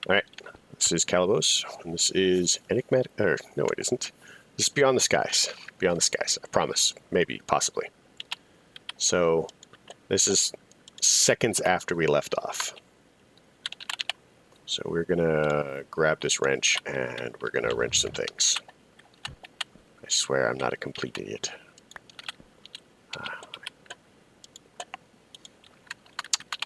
Alright, this is Calibos, and this is Enigmatic, or no it isn't. This is Beyond the Skies. Beyond the Skies, I promise. Maybe, possibly. So, this is seconds after we left off. So we're gonna grab this wrench, and we're gonna wrench some things. I swear I'm not a complete idiot.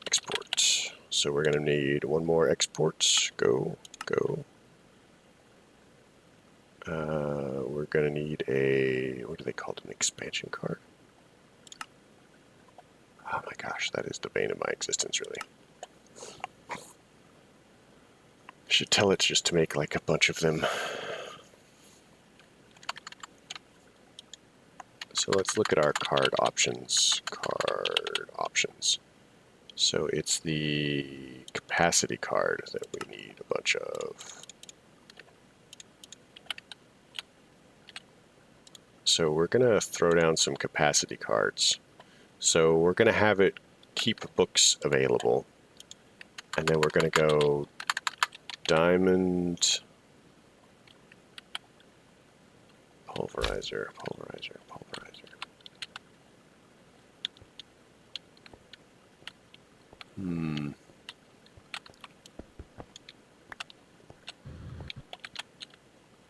Export. So we're gonna need one more export. Go. We're gonna need a, what do they call it, an expansion card? Oh my gosh, that is the bane of my existence, really. I should tell it just to make like a bunch of them. So let's look at our card options. So it's the capacity card that we need a bunch of. So we're gonna throw down some capacity cards. So we're gonna have it keep books available, and then we're gonna go diamond, pulverizer.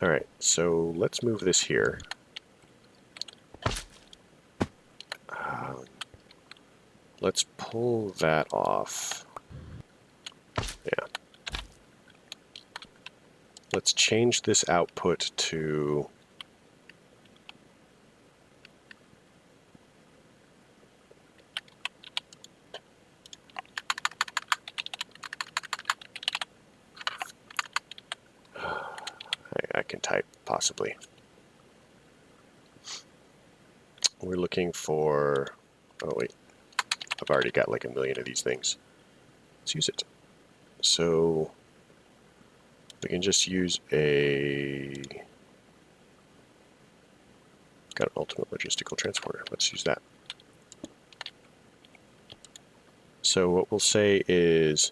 All right, so let's move this here. Let's pull that off. Yeah. Let's change this output to I can type, possibly. We're looking for, oh wait, I've already got like a million of these things. Let's use it. So we can just use a, got an ultimate logistical transporter. Let's use that. So what we'll say is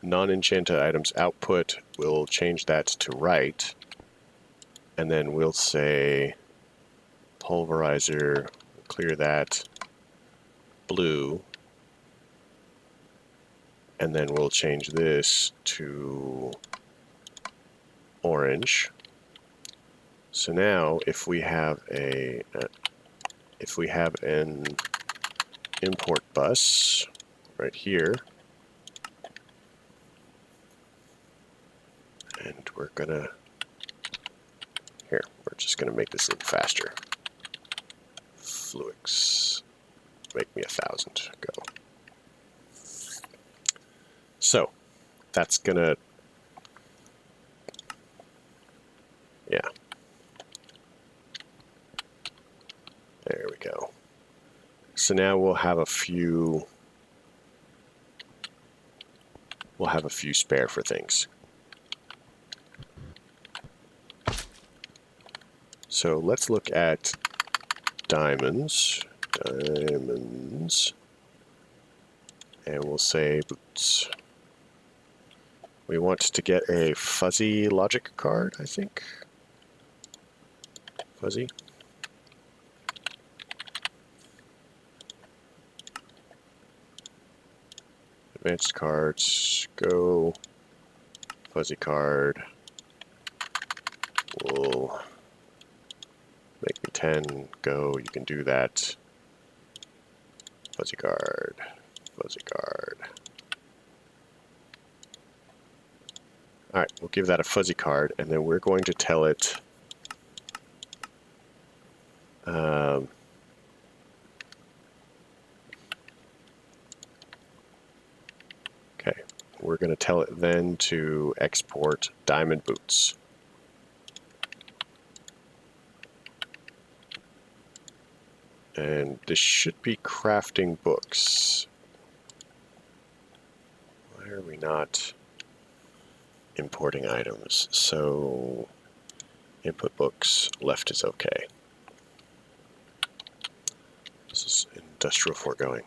non-enchanted items output, we'll change that to right, and then we'll say pulverizer, clear that, blue, and then we'll change this to orange. So now if we have an import bus right here, and we're gonna, here, we're just gonna make this a little faster. Fluix, make me 1,000, go. So, that's gonna, yeah. There we go. So now we'll have a few spare for things. So let's look at diamonds, and we'll say boots. We want to get a fuzzy logic card, I think. Fuzzy. Advanced cards, go. Fuzzy card. We'll make me 10, go, you can do that. Fuzzy card, fuzzy card. Alright, we'll give that a fuzzy card, and then we're going to tell it okay, we're going to tell it then to export diamond boots. And this should be crafting books. Why are we not importing items? So input books, left is okay. This is industrial foregoing.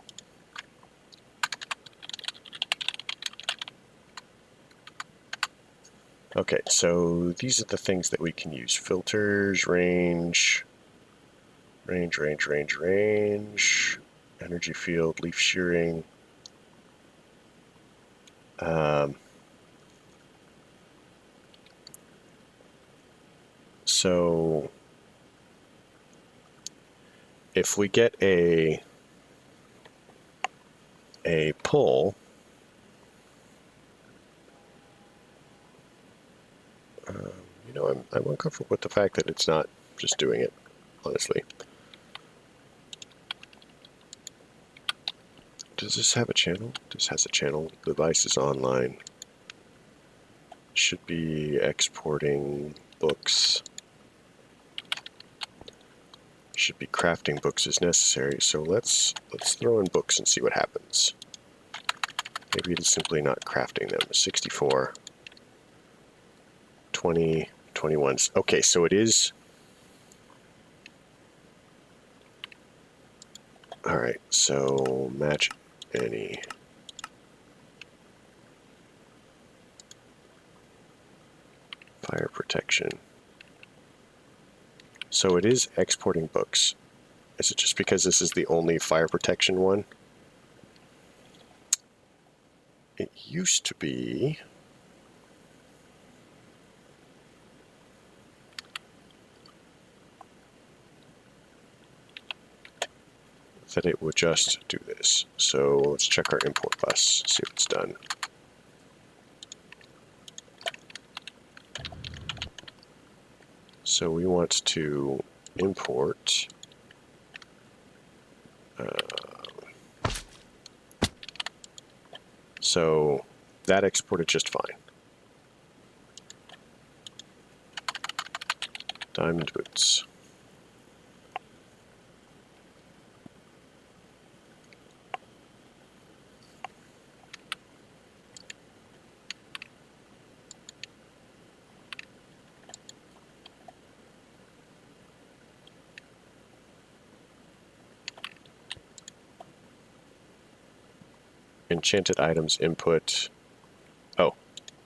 Okay, so these are the things that we can use. Filters, range, energy field, leaf shearing. So if we get a pull, you know, I'm uncomfortable with the fact that it's not just doing it, honestly. Does this have a channel? This has a channel. The device is online. Should be exporting books. Should be crafting books as necessary. So let's throw in books and see what happens. Maybe it's simply not crafting them. 64, 20, 21. Okay, so it is. All right, so match any. Fire protection. So it is exporting books. Is it just because this is the only fire protection one? It used to be that it would just do this. So let's check our import bus, see if it's done. So we want to import so that exported just fine. Diamond boots. Enchanted items input. Oh,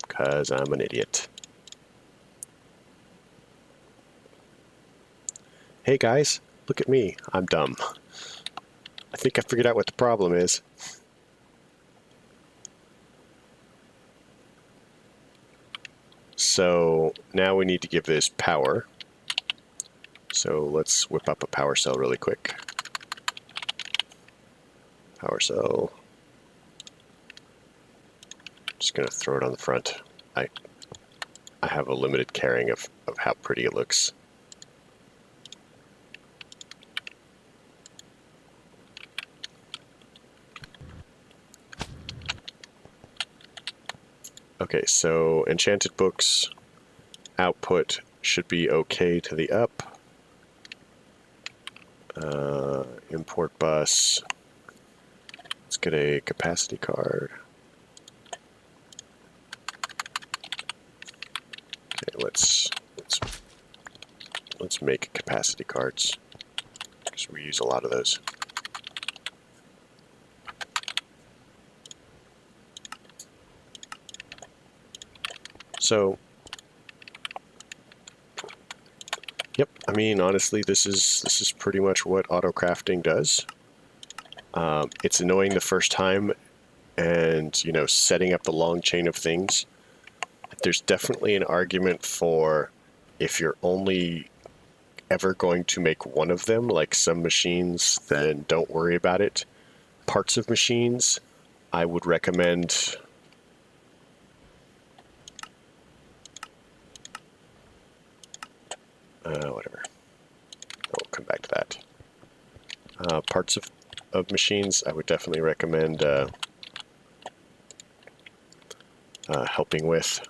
because I'm an idiot. Hey guys, look at me. I'm dumb. I think I figured out what the problem is. So now we need to give this power. So let's whip up a power cell really quick. Power cell. Just gonna throw it on the front. I have a limited caring of how pretty it looks. Okay, so enchanted books output should be okay to the up. Import bus. Let's get a capacity card. Okay, let's make capacity cards because we use a lot of those. So, yep. I mean, honestly, this is pretty much what auto crafting does. It's annoying the first time, and you know, setting up the long chain of things. There's definitely an argument for if you're only ever going to make one of them, like some machines, then don't worry about it. Parts of machines, I would recommend whatever. I'll come back to that. Parts of machines, I would definitely recommend helping with.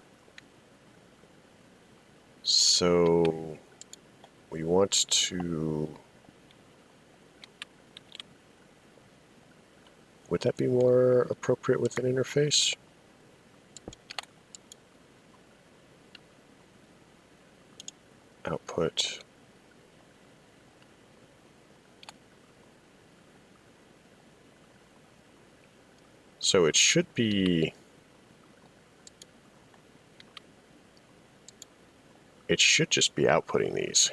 So we want to. Would that be more appropriate with an interface? Output. So it should be it should just be outputting these.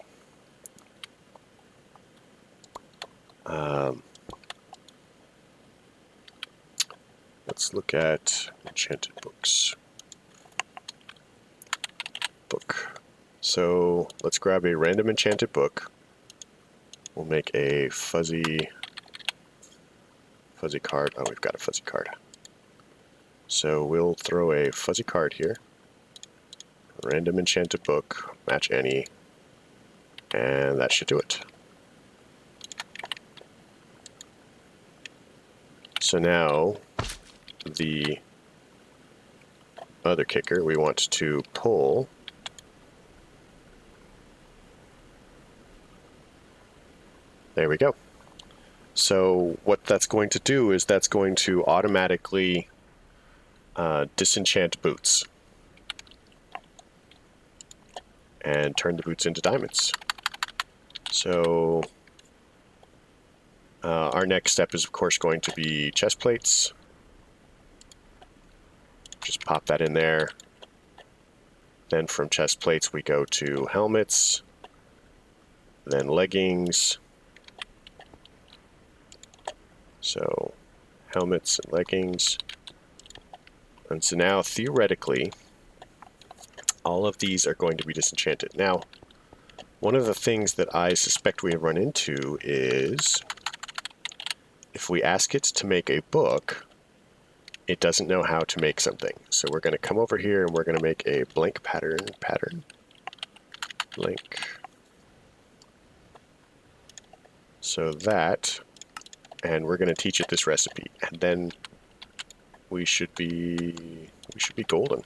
Let's look at enchanted books. Book. So let's grab a random enchanted book. We'll make a fuzzy card. Oh, we've got a fuzzy card. So we'll throw a fuzzy card here. Random enchanted book, match any, and that should do it. So now the other kicker, we want to pull there we go. So what that's going to do is that's going to automatically disenchant boots and turn the boots into diamonds. So our next step is of course going to be chest plates. Just pop that in there. Then from chest plates we go to helmets, then leggings. So helmets and leggings. And so now theoretically all of these are going to be disenchanted. Now one of the things that I suspect we run into is if we ask it to make a book, it doesn't know how to make something. So we're going to come over here and we're going to make a blank pattern, blank. So that, and we're going to teach it this recipe, and then we should be golden.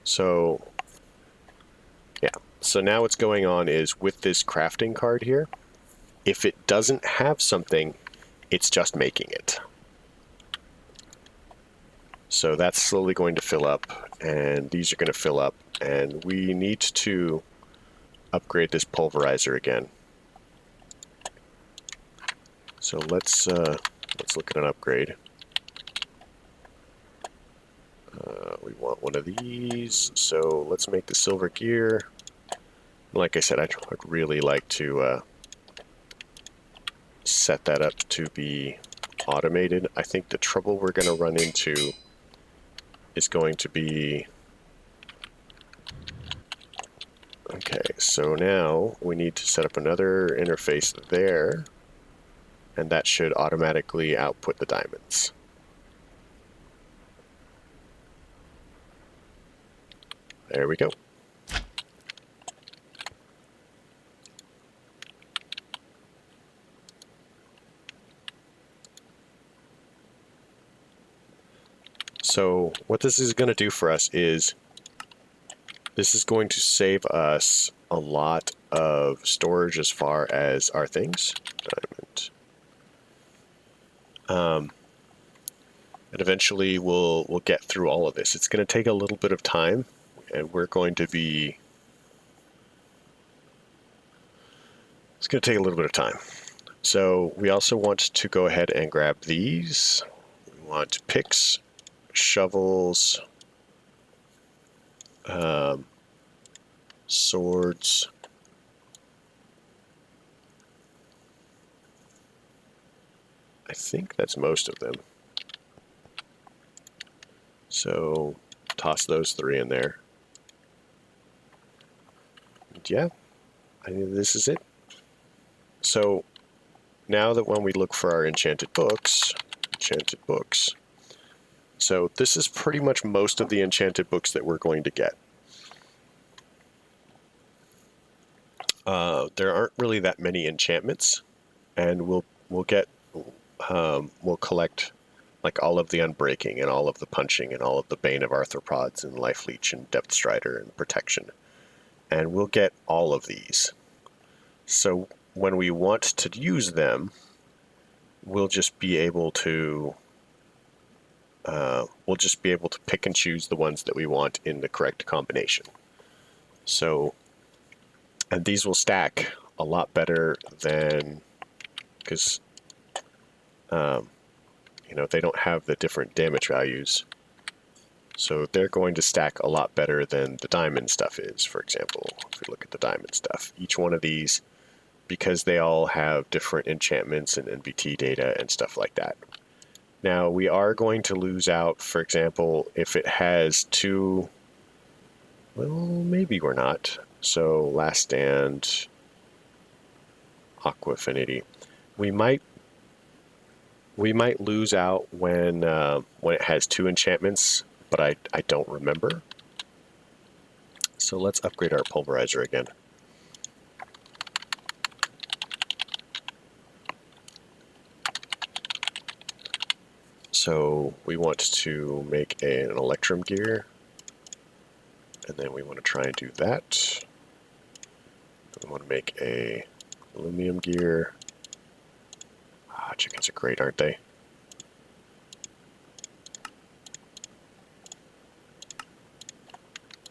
So yeah, so now what's going on is with this crafting card here, if it doesn't have something, it's just making it. So that's slowly going to fill up, and these are going to fill up, and we need to upgrade this pulverizer again. So let's look at an upgrade. We want one of these, so let's make the silver gear. Like I said, I'd really like to set that up to be automated. I think the trouble we're going to run into is going to be... Okay, so now we need to set up another interface there, and that should automatically output the diamonds. There we go. So what this is going to do for us is this is going to save us a lot of storage as far as our things. Diamond. And eventually we'll get through all of this. It's going to take a little bit of time, and we're going to be... It's going to take a little bit of time. So we also want to go ahead and grab these. We want picks, shovels, swords, I think that's most of them. So toss those three in there. And yeah, I think this is it. So now that when we look for our enchanted books, so this is pretty much most of the enchanted books that we're going to get. There aren't really that many enchantments, and we'll collect like all of the unbreaking and all of the punching and all of the bane of arthropods and life leech and depth strider and protection, and we'll get all of these. So when we want to use them, we'll just be able to pick and choose the ones that we want in the correct combination. So, and these will stack a lot better than, because you know, they don't have the different damage values. So they're going to stack a lot better than the diamond stuff is, for example. If we look at the diamond stuff, each one of these, because they all have different enchantments and NBT data and stuff like that. Now, we are going to lose out, for example, if it has two, well, maybe we're not. So Last Stand, Aqua Affinity. We might lose out when it has two enchantments, but I don't remember. So let's upgrade our pulverizer again. So we want to make an Electrum gear, and then we want to try and do that. We want to make a aluminum gear. Ah, chickens are great, aren't they?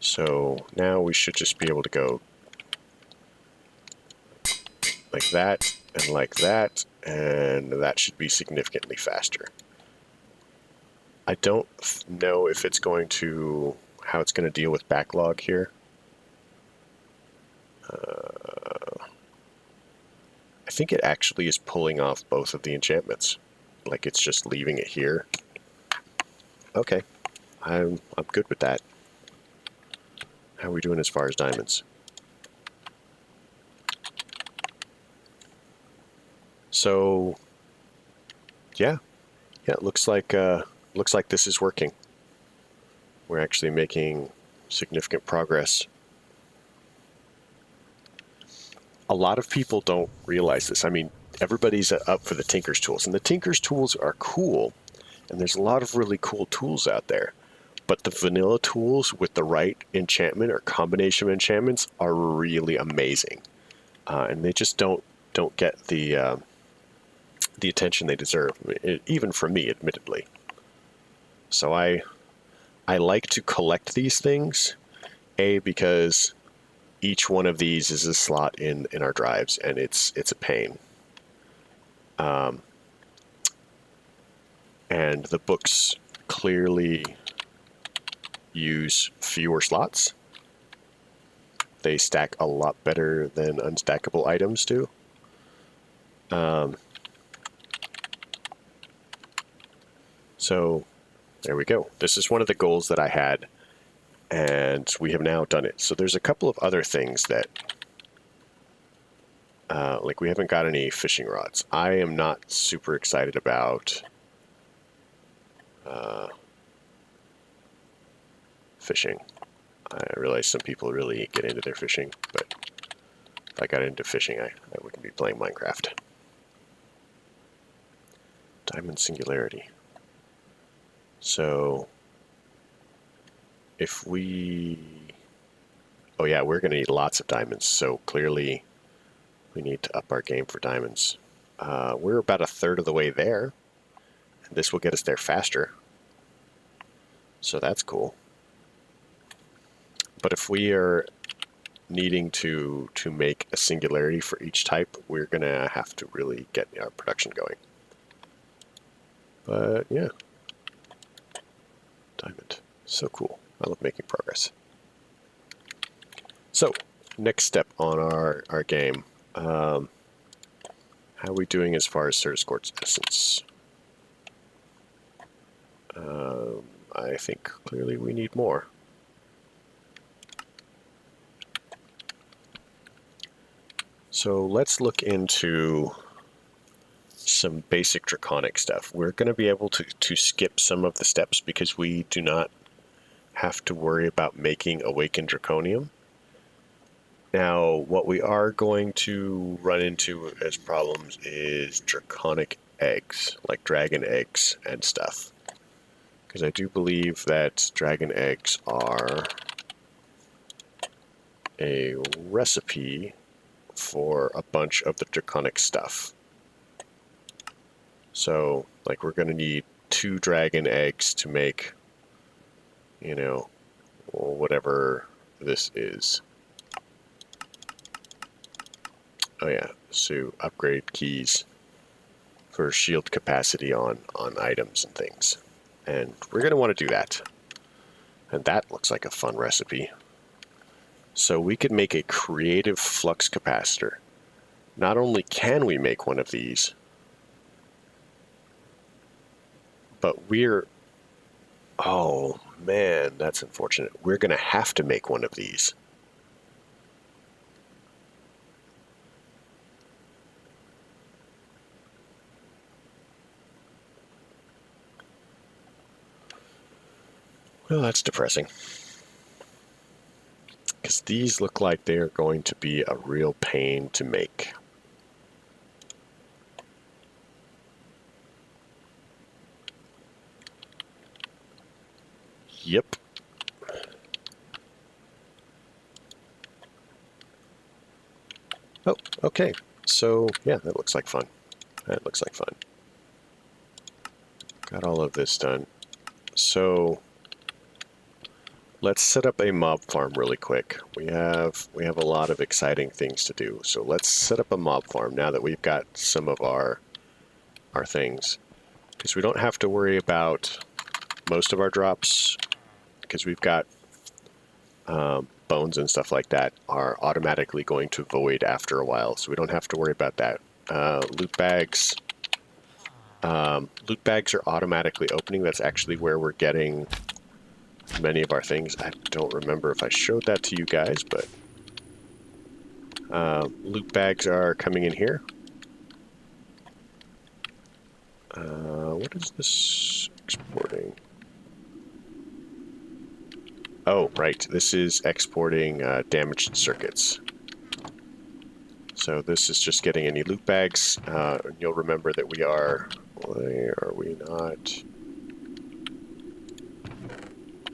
So now we should just be able to go like that, and that should be significantly faster. I don't know if it's going to, how it's going to deal with backlog here. I think it actually is pulling off both of the enchantments. Like it's just leaving it here. Okay, I'm good with that. How are we doing as far as diamonds? So, yeah, it looks like this is working. We're actually making significant progress. A lot of people don't realize this. I mean, everybody's up for the Tinker's tools, and the Tinker's tools are cool, and there's a lot of really cool tools out there. But the vanilla tools with the right enchantment or combination of enchantments are really amazing, and they just don't get the attention they deserve, even from me, admittedly. So I like to collect these things, because each one of these is a slot in our drives, and it's a pain. And the books clearly use fewer slots. They stack a lot better than unstackable items do. So there we go. This is one of the goals that I had, and we have now done it. So there's a couple of other things that, like we haven't got any fishing rods. I am not super excited about fishing. I realize some people really get into their fishing, but if I got into fishing, I wouldn't be playing Minecraft. Diamond Singularity. So if we, oh yeah, we're going to need lots of diamonds, so clearly we need to up our game for diamonds. We're about a third of the way there, and this will get us there faster, so that's cool. But if we are needing to make a singularity for each type, we're going to have to really get our production going. But yeah, diamond, so cool. I love making progress. So next step on our game. How are we doing as far as Certus Quartz Essence? I think clearly we need more. So let's look into some basic draconic stuff. We're going to be able to skip some of the steps because we do not have to worry about making Awakened Draconium. Now, what we are going to run into as problems is draconic eggs, like dragon eggs and stuff. Because I do believe that dragon eggs are a recipe for a bunch of the draconic stuff. So, like, we're going to need 2 dragon eggs to make, you know, whatever this is. Oh yeah, so upgrade keys for shield capacity on items and things. And we're going to want to do that. And that looks like a fun recipe. So we could make a creative flux capacitor. Not only can we make one of these, but we're... Oh, man, that's unfortunate. We're going to have to make one of these. Well, that's depressing. Because these look like they are going to be a real pain to make. Yep. Oh, okay. So, yeah, that looks like fun. That looks like fun. Got all of this done. So, let's set up a mob farm really quick. We have a lot of exciting things to do. So let's set up a mob farm now that we've got some of our things. Because we don't have to worry about most of our drops, because we've got bones and stuff like that are automatically going to void after a while, so we don't have to worry about that. Loot bags are automatically opening. That's actually where we're getting many of our things. I don't remember if I showed that to you guys, but loot bags are coming in here. What is this exporting? Oh, right. This is exporting damaged circuits. So this is just getting any loot bags. You'll remember that we are... Why are we not?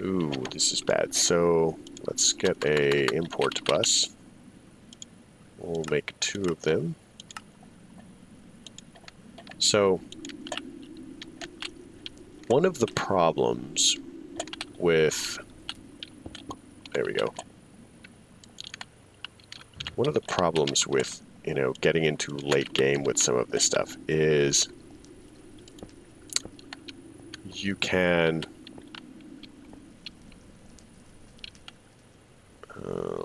Ooh, this is bad. So let's get a import bus. We'll make 2 of them. So one of the problems with... There we go. One of the problems with, you know, getting into late game with some of this stuff is you can...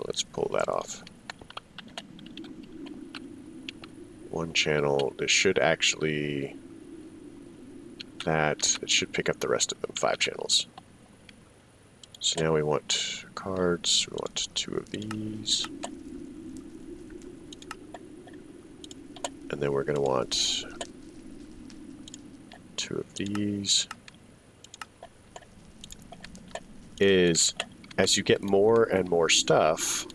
let's pull that off. One channel. This should actually... It should pick up the rest of them. 5 channels. So now we want cards. We want 2 of these. And then we're going to want 2 of these. As you get more and more stuff,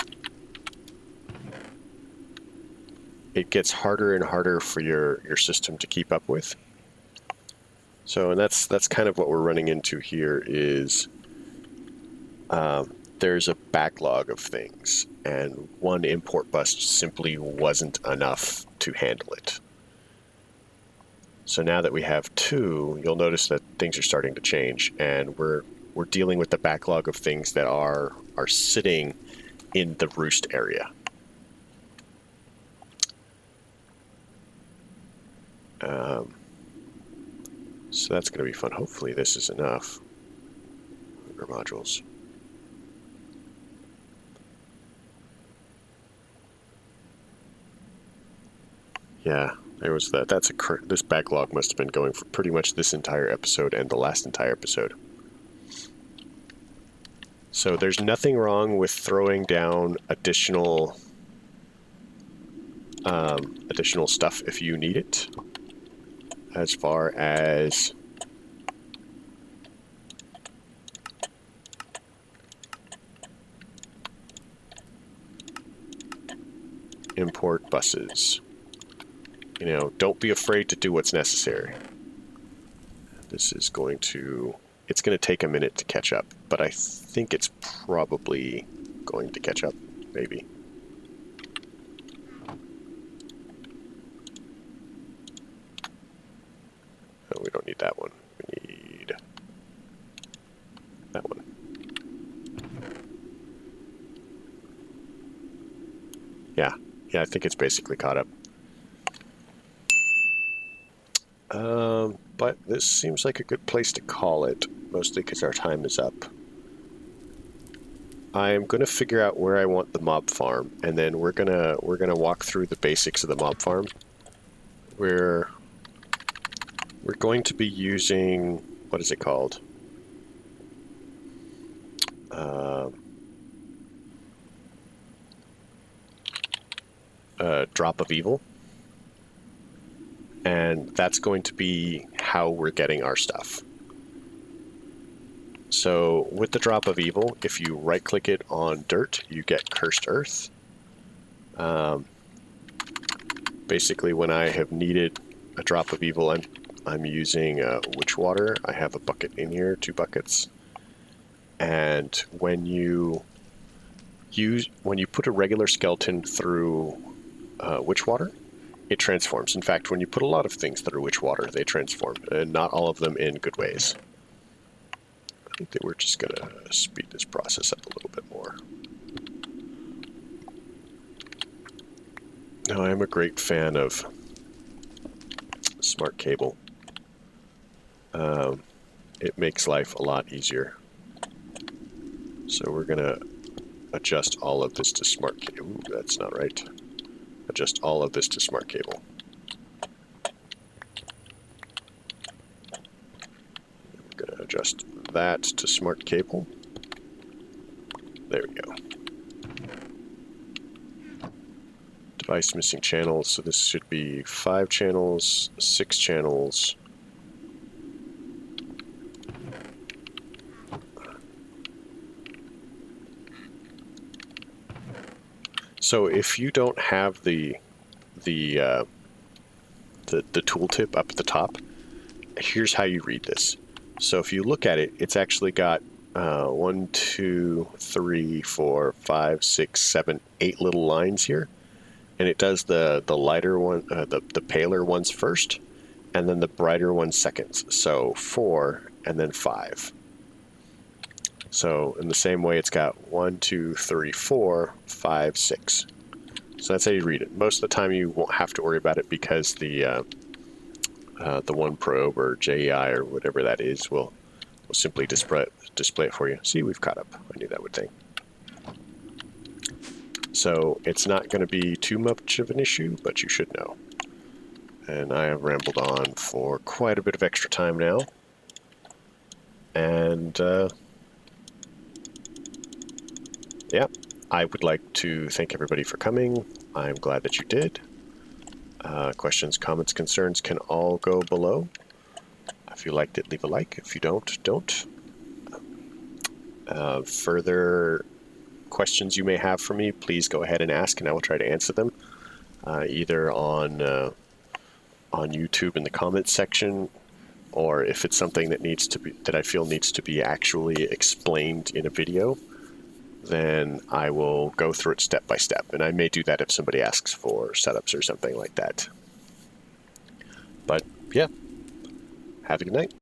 it gets harder and harder for your system to keep up with. So, and that's kind of what we're running into here is there's a backlog of things, and one import bus simply wasn't enough to handle it. So now that we have 2, you'll notice that things are starting to change, and we're dealing with the backlog of things that are sitting in the roost area. So that's going to be fun. Hopefully this is enough. Hunger modules. Yeah, there was that. This backlog must have been going for pretty much this entire episode and the last entire episode. So there's nothing wrong with throwing down additional stuff if you need it. As far as import buses. You know, don't be afraid to do what's necessary. This is going to... It's going to take a minute to catch up, but I think it's probably going to catch up, maybe. Oh, we don't need that one. We need that one. Yeah, I think it's basically caught up. But this seems like a good place to call it, mostly because our time is up. I'm going to figure out where I want the mob farm, and then we're gonna walk through the basics of the mob farm. We're going to be using, what is it called? Drop of Evil, and that's going to be how we're getting our stuff. So with the Drop of Evil, if you right click it on dirt, you get Cursed Earth. Basically, when I have needed a Drop of Evil, I'm using witch water. I have a bucket in here, 2 buckets. And when you put a regular skeleton through witch water, it transforms. In fact, when you put a lot of things through witch water, they transform, and not all of them in good ways. I think that we're just gonna speed this process up a little bit more. Now, I am a great fan of smart cable. It makes life a lot easier. So we're gonna adjust all of this to smart cable. Ooh, that's not right. Adjust all of this to smart cable. We're gonna adjust that to smart cable. There we go. Device missing channels, so this should be 5 channels, 6 channels. So if you don't have the tooltip up at the top, here's how you read this. So if you look at it, it's actually got 1, 2, 3, 4, 5, 6, 7, 8 little lines here, and it does the lighter one, the paler ones first, and then the brighter ones second. So 4 and then 5. So in the same way, it's got 1, 2, 3, 4, 5, 6. So that's how you read it. Most of the time, you won't have to worry about it because the one probe or JEI or whatever that is will simply display it for you. See, we've caught up. I knew that would think. So it's not going to be too much of an issue, but you should know. And I have rambled on for quite a bit of extra time now. And yeah, I would like to thank everybody for coming. I'm glad that you did. Questions, comments, concerns can all go below. If you liked it, leave a like. If you don't. Further questions you may have for me, please go ahead and ask, and I will try to answer them. Either on YouTube in the comments section, or if it's something that I feel needs to be actually explained in a video, then I will go through it step by step. And I may do that if somebody asks for setups or something like that. But yeah, have a good night.